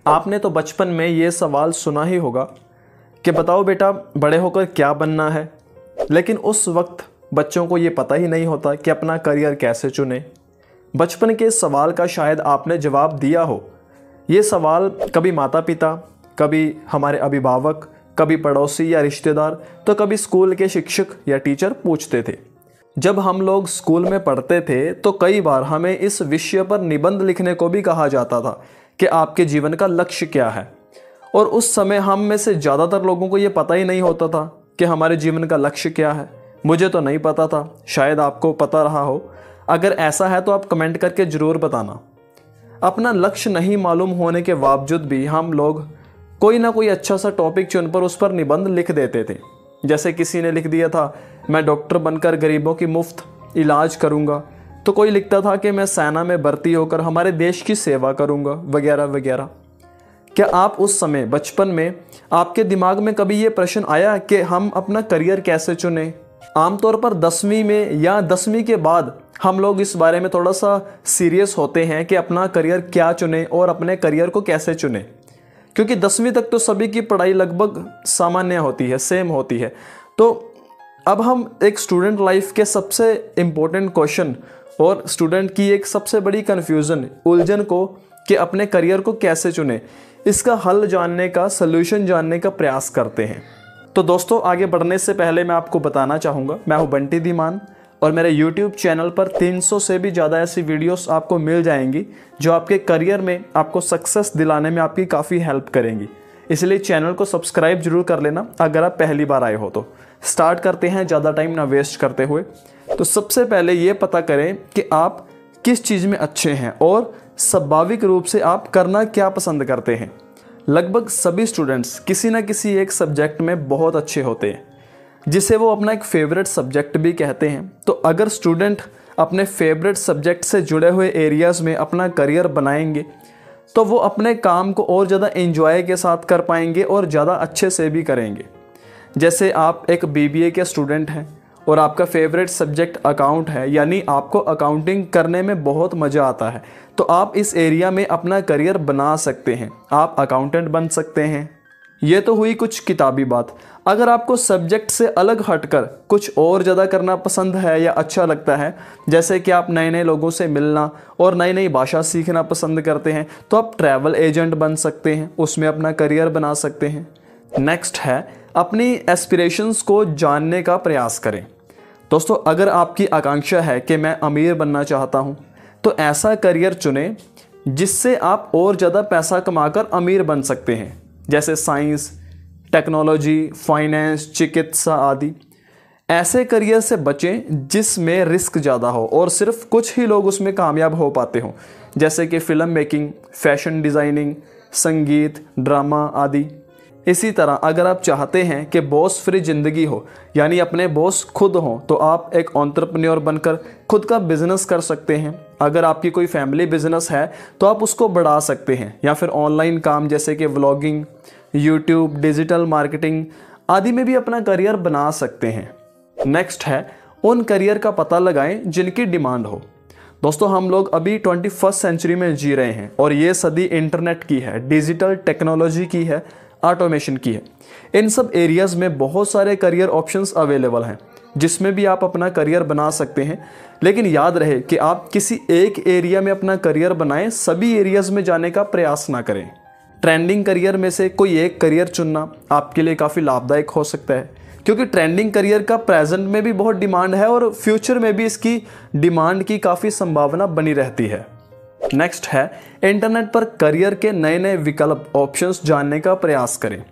आपने तो बचपन में ये सवाल सुना ही होगा कि बताओ बेटा बड़े होकर क्या बनना है। लेकिन उस वक्त बच्चों को ये पता ही नहीं होता कि अपना करियर कैसे चुने। बचपन के इस सवाल का शायद आपने जवाब दिया हो। ये सवाल कभी माता पिता, कभी हमारे अभिभावक, कभी पड़ोसी या रिश्तेदार, तो कभी स्कूल के शिक्षक या टीचर पूछते थे। जब हम लोग स्कूल में पढ़ते थे तो कई बार हमें इस विषय पर निबंध लिखने को भी कहा जाता था कि आपके जीवन का लक्ष्य क्या है। और उस समय हम में से ज़्यादातर लोगों को ये पता ही नहीं होता था कि हमारे जीवन का लक्ष्य क्या है। मुझे तो नहीं पता था, शायद आपको पता रहा हो। अगर ऐसा है तो आप कमेंट करके ज़रूर बताना। अपना लक्ष्य नहीं मालूम होने के बावजूद भी हम लोग कोई ना कोई अच्छा सा टॉपिक चुनकर उस पर निबंध लिख देते थे। जैसे किसी ने लिख दिया था मैं डॉक्टर बनकर गरीबों की मुफ्त इलाज करूंगा, तो कोई लिखता था कि मैं सेना में भर्ती होकर हमारे देश की सेवा करूंगा, वगैरह वगैरह। क्या आप उस समय बचपन में आपके दिमाग में कभी ये प्रश्न आया कि हम अपना करियर कैसे चुनें? आमतौर पर 10वीं में या 10वीं के बाद हम लोग इस बारे में थोड़ा सा सीरियस होते हैं कि अपना करियर क्या चुनें और अपने करियर को कैसे चुनें, क्योंकि 10वीं तक तो सभी की पढ़ाई लगभग सामान्य होती है, सेम होती है। तो अब हम एक स्टूडेंट लाइफ के सबसे इम्पोर्टेंट क्वेश्चन और स्टूडेंट की एक सबसे बड़ी कन्फ्यूज़न, उलझन को कि अपने करियर को कैसे चुने, इसका हल जानने का, सल्यूशन जानने का प्रयास करते हैं। तो दोस्तों, आगे बढ़ने से पहले मैं आपको बताना चाहूँगा, मैं हूँ बंटी धीमान और मेरे YouTube चैनल पर 300 से भी ज़्यादा ऐसी वीडियोस आपको मिल जाएंगी जो आपके करियर में आपको सक्सेस दिलाने में आपकी काफ़ी हेल्प करेंगी। इसलिए चैनल को सब्सक्राइब जरूर कर लेना अगर आप पहली बार आए हो तो। स्टार्ट करते हैं ज़्यादा टाइम ना वेस्ट करते हुए। तो सबसे पहले ये पता करें कि आप किस चीज़ में अच्छे हैं और स्वाभाविक रूप से आप करना क्या पसंद करते हैं। लगभग सभी स्टूडेंट्स किसी न किसी एक सब्जेक्ट में बहुत अच्छे होते हैं, जिसे वो अपना एक फेवरेट सब्जेक्ट भी कहते हैं। तो अगर स्टूडेंट अपने फेवरेट सब्जेक्ट से जुड़े हुए एरियाज़ में अपना करियर बनाएंगे तो वो अपने काम को और ज़्यादा एंजॉय के साथ कर पाएंगे और ज़्यादा अच्छे से भी करेंगे। जैसे आप एक BBA के स्टूडेंट हैं और आपका फेवरेट सब्जेक्ट अकाउंट है, यानी आपको अकाउंटिंग करने में बहुत मज़ा आता है, तो आप इस एरिया में अपना करियर बना सकते हैं, आप अकाउंटेंट बन सकते हैं। ये तो हुई कुछ किताबी बात। अगर आपको सब्जेक्ट से अलग हटकर कुछ और ज़्यादा करना पसंद है या अच्छा लगता है, जैसे कि आप नए नए लोगों से मिलना और नई नई भाषा सीखना पसंद करते हैं, तो आप ट्रैवल एजेंट बन सकते हैं, उसमें अपना करियर बना सकते हैं। नेक्स्ट है अपनी एस्पिरेशंस को जानने का प्रयास करें। दोस्तों, अगर आपकी आकांक्षा है कि मैं अमीर बनना चाहता हूँ, तो ऐसा करियर चुनें जिससे आप और ज़्यादा पैसा कमाकर अमीर बन सकते हैं, जैसे साइंस, टेक्नोलॉजी, फाइनेंस, चिकित्सा आदि। ऐसे करियर से बचें जिसमें रिस्क ज़्यादा हो और सिर्फ कुछ ही लोग उसमें कामयाब हो पाते हों, जैसे कि फिल्म मेकिंग, फैशन डिज़ाइनिंग, संगीत, ड्रामा आदि। इसी तरह अगर आप चाहते हैं कि बॉस फ्री ज़िंदगी हो, यानी अपने बॉस खुद हों, तो आप एक एंटरप्रेन्योर बनकर खुद का बिजनेस कर सकते हैं। अगर आपकी कोई फैमिली बिजनेस है तो आप उसको बढ़ा सकते हैं, या फिर ऑनलाइन काम जैसे कि व्लॉगिंग, यूट्यूब, डिजिटल मार्केटिंग आदि में भी अपना करियर बना सकते हैं। नेक्स्ट है उन करियर का पता लगाएं जिनकी डिमांड हो। दोस्तों, हम लोग अभी 21st सेंचुरी में जी रहे हैं और ये सदी इंटरनेट की है, डिजिटल टेक्नोलॉजी की है, ऑटोमेशन की है। इन सब एरियाज़ में बहुत सारे करियर ऑप्शंस अवेलेबल हैं जिसमें भी आप अपना करियर बना सकते हैं। लेकिन याद रहे कि आप किसी एक एरिया में अपना करियर बनाएं, सभी एरियाज़ में जाने का प्रयास ना करें। ट्रेंडिंग करियर में से कोई एक करियर चुनना आपके लिए काफ़ी लाभदायक हो सकता है, क्योंकि ट्रेंडिंग करियर का प्रेजेंट में भी बहुत डिमांड है और फ्यूचर में भी इसकी डिमांड की काफ़ी संभावना बनी रहती है। नेक्स्ट है इंटरनेट पर करियर के नए नए विकल्प, ऑप्शंस जानने का प्रयास करें।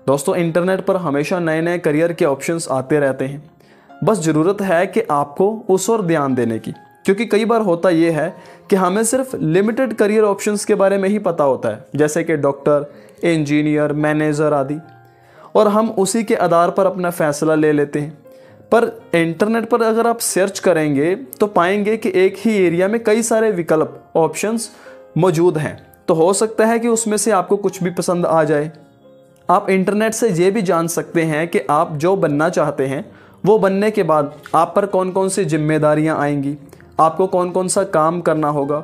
दोस्तों, इंटरनेट पर हमेशा नए नए करियर के ऑप्शंस आते रहते हैं, बस ज़रूरत है कि आपको उस ओर ध्यान देने की, क्योंकि कई बार होता यह है कि हमें सिर्फ लिमिटेड करियर ऑप्शंस के बारे में ही पता होता है, जैसे कि डॉक्टर, इंजीनियर, मैनेजर आदि, और हम उसी के आधार पर अपना फैसला ले लेते हैं। पर इंटरनेट पर अगर आप सर्च करेंगे तो पाएंगे कि एक ही एरिया में कई सारे विकल्प, ऑप्शंस मौजूद हैं, तो हो सकता है कि उसमें से आपको कुछ भी पसंद आ जाए। आप इंटरनेट से ये भी जान सकते हैं कि आप जो बनना चाहते हैं वो बनने के बाद आप पर कौन कौन सी जिम्मेदारियां आएंगी, आपको कौन कौन सा काम करना होगा,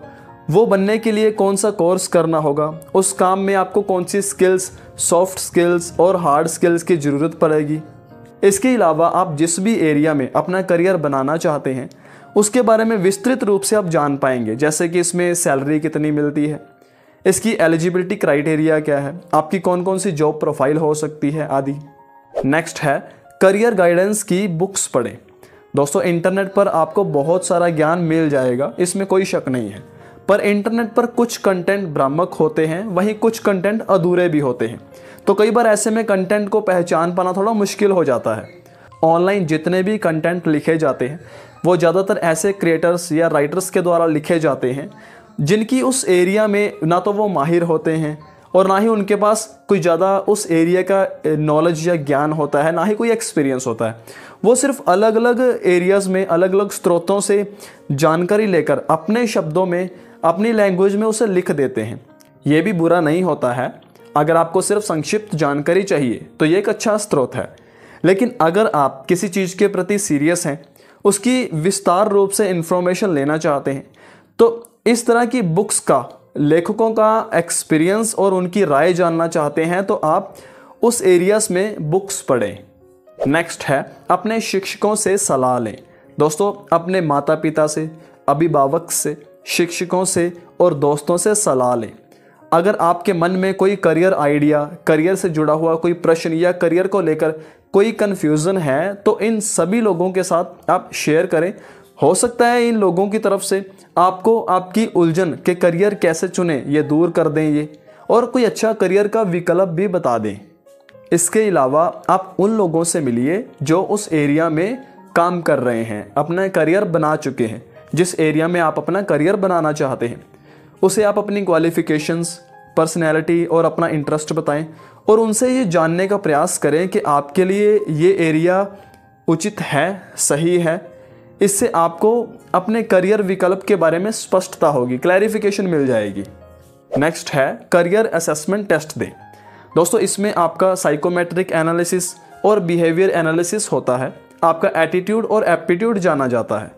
वो बनने के लिए कौन सा कोर्स करना होगा, उस काम में आपको कौन सी स्किल्स, सॉफ्ट स्किल्स और हार्ड स्किल्स की ज़रूरत पड़ेगी। इसके अलावा आप जिस भी एरिया में अपना करियर बनाना चाहते हैं उसके बारे में विस्तृत रूप से आप जान पाएंगे, जैसे कि इसमें सैलरी कितनी मिलती है, इसकी एलिजिबिलिटी क्राइटेरिया क्या है, आपकी कौन कौन सी जॉब प्रोफाइल हो सकती है आदि। नेक्स्ट है करियर गाइडेंस की बुक्स पढ़ें। दोस्तों इंटरनेट पर आपको बहुत सारा ज्ञान मिल जाएगा, इसमें कोई शक नहीं है, पर इंटरनेट पर कुछ कंटेंट भ्रामक होते हैं, वहीं कुछ कंटेंट अधूरे भी होते हैं। तो कई बार ऐसे में कंटेंट को पहचान पाना थोड़ा मुश्किल हो जाता है। ऑनलाइन जितने भी कंटेंट लिखे जाते हैं वो ज़्यादातर ऐसे क्रिएटर्स या राइटर्स के द्वारा लिखे जाते हैं जिनकी उस एरिया में ना तो वो माहिर होते हैं और ना ही उनके पास कोई ज़्यादा उस एरिया का नॉलेज या ज्ञान होता है, ना ही कोई एक्सपीरियंस होता है। वो सिर्फ अलग अलग एरियाज़ में अलग अलग स्रोतों से जानकारी लेकर अपने शब्दों में, अपनी लैंग्वेज में उसे लिख देते हैं। ये भी बुरा नहीं होता है, अगर आपको सिर्फ संक्षिप्त जानकारी चाहिए तो ये एक अच्छा स्रोत है। लेकिन अगर आप किसी चीज़ के प्रति सीरियस हैं, उसकी विस्तार रूप से इन्फॉर्मेशन लेना चाहते हैं, तो इस तरह की बुक्स का, लेखकों का एक्सपीरियंस और उनकी राय जानना चाहते हैं तो आप उस एरियाज़ में बुक्स पढ़ें। नेक्स्ट है अपने शिक्षकों से सलाह लें। दोस्तों अपने माता पिता से, अभिभावक से, शिक्षकों से और दोस्तों से सलाह लें। अगर आपके मन में कोई करियर आइडिया, करियर से जुड़ा हुआ कोई प्रश्न या करियर को लेकर कोई कन्फ्यूज़न है तो इन सभी लोगों के साथ आप शेयर करें। हो सकता है इन लोगों की तरफ से आपको आपकी उलझन के करियर कैसे चुने ये दूर कर दें ये, और कोई अच्छा करियर का विकल्प भी बता दें। इसके अलावा आप उन लोगों से मिलिए जो उस एरिया में काम कर रहे हैं, अपना करियर बना चुके हैं। जिस एरिया में आप अपना करियर बनाना चाहते हैं उसे आप अपनी क्वालिफ़िकेशंस, पर्सनैलिटी और अपना इंटरेस्ट बताएं और उनसे ये जानने का प्रयास करें कि आपके लिए ये एरिया उचित है, सही है। इससे आपको अपने करियर विकल्प के बारे में स्पष्टता होगी, क्लैरिफिकेशन मिल जाएगी। नेक्स्ट है करियर असेसमेंट टेस्ट दें। दोस्तों इसमें आपका साइकोमेट्रिक एनालिसिस और बिहेवियर एनालिसिस होता है, आपका एटीट्यूड और एप्टीट्यूड जाना जाता है।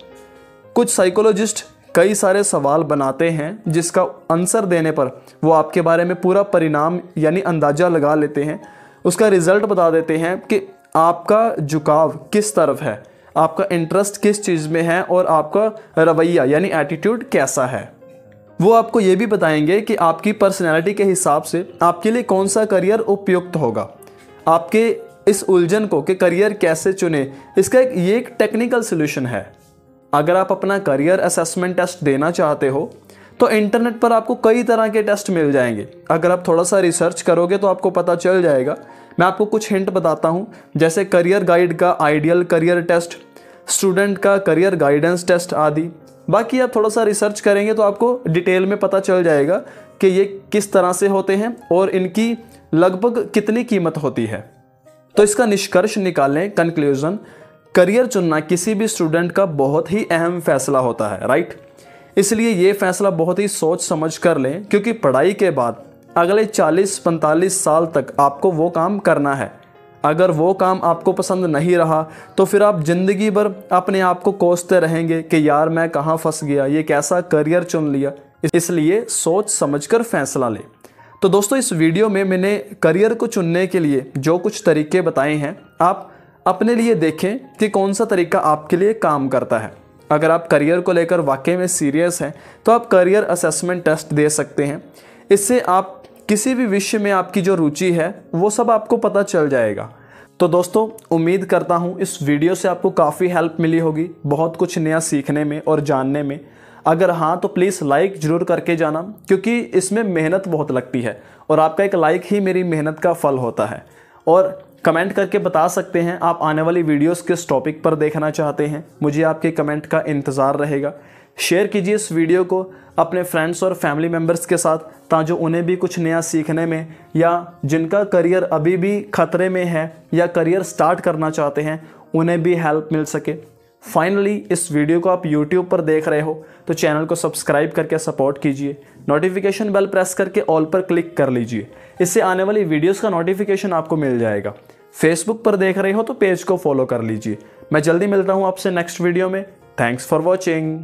कुछ साइकोलॉजिस्ट कई सारे सवाल बनाते हैं जिसका आंसर देने पर वो आपके बारे में पूरा परिणाम यानी अंदाज़ा लगा लेते हैं, उसका रिजल्ट बता देते हैं कि आपका झुकाव किस तरफ है, आपका इंटरेस्ट किस चीज़ में है और आपका रवैया यानी एटीट्यूड कैसा है। वो आपको ये भी बताएंगे कि आपकी पर्सनैलिटी के हिसाब से आपके लिए कौन सा करियर उपयुक्त होगा। आपके इस उलझन को कि करियर कैसे चुने, इसका एक टेक्निकल सॉल्यूशन है। अगर आप अपना करियर असेसमेंट टेस्ट देना चाहते हो तो इंटरनेट पर आपको कई तरह के टेस्ट मिल जाएंगे। अगर आप थोड़ा सा रिसर्च करोगे तो आपको पता चल जाएगा। मैं आपको कुछ हिंट बताता हूँ, जैसे करियर गाइड का आइडियल करियर टेस्ट, स्टूडेंट का करियर गाइडेंस टेस्ट आदि। बाकी आप थोड़ा सा रिसर्च करेंगे तो आपको डिटेल में पता चल जाएगा कि ये किस तरह से होते हैं और इनकी लगभग कितनी कीमत होती है। तो इसका निष्कर्ष निकालें, कंक्लूजन, करियर चुनना किसी भी स्टूडेंट का बहुत ही अहम फैसला होता है, राइट। इसलिए ये फैसला बहुत ही सोच समझ कर लें, क्योंकि पढ़ाई के बाद अगले 40-45 साल तक आपको वो काम करना है। अगर वो काम आपको पसंद नहीं रहा तो फिर आप ज़िंदगी भर अपने आप को कोसते रहेंगे कि यार मैं कहाँ फंस गया, ये कैसा करियर चुन लिया। इसलिए सोच समझकर फैसला लें। तो दोस्तों इस वीडियो में मैंने करियर को चुनने के लिए जो कुछ तरीके बताए हैं, आप अपने लिए देखें कि कौन सा तरीका आपके लिए काम करता है। अगर आप करियर को लेकर वाकई में सीरियस हैं तो आप करियर असेसमेंट टेस्ट दे सकते हैं। इससे आप किसी भी विषय में आपकी जो रुचि है वो सब आपको पता चल जाएगा। तो दोस्तों उम्मीद करता हूँ इस वीडियो से आपको काफ़ी हेल्प मिली होगी, बहुत कुछ नया सीखने में और जानने में। अगर हाँ तो प्लीज़ लाइक ज़रूर करके जाना, क्योंकि इसमें मेहनत बहुत लगती है और आपका एक लाइक ही मेरी मेहनत का फल होता है। और कमेंट करके बता सकते हैं आप आने वाली वीडियोस किस टॉपिक पर देखना चाहते हैं, मुझे आपके कमेंट का इंतज़ार रहेगा। शेयर कीजिए इस वीडियो को अपने फ्रेंड्स और फैमिली मेम्बर्स के साथ, ताकि उन्हें भी कुछ नया सीखने में, या जिनका करियर अभी भी खतरे में है या करियर स्टार्ट करना चाहते हैं, उन्हें भी हेल्प मिल सके। फाइनली इस वीडियो को आप YouTube पर देख रहे हो तो चैनल को सब्सक्राइब करके सपोर्ट कीजिए, नोटिफिकेशन बेल प्रेस करके ऑल पर क्लिक कर लीजिए, इससे आने वाली वीडियोस का नोटिफिकेशन आपको मिल जाएगा। फेसबुक पर देख रहे हो तो पेज को फॉलो कर लीजिए। मैं जल्दी मिलता हूँ आपसे नेक्स्ट वीडियो में। Thanks for watching.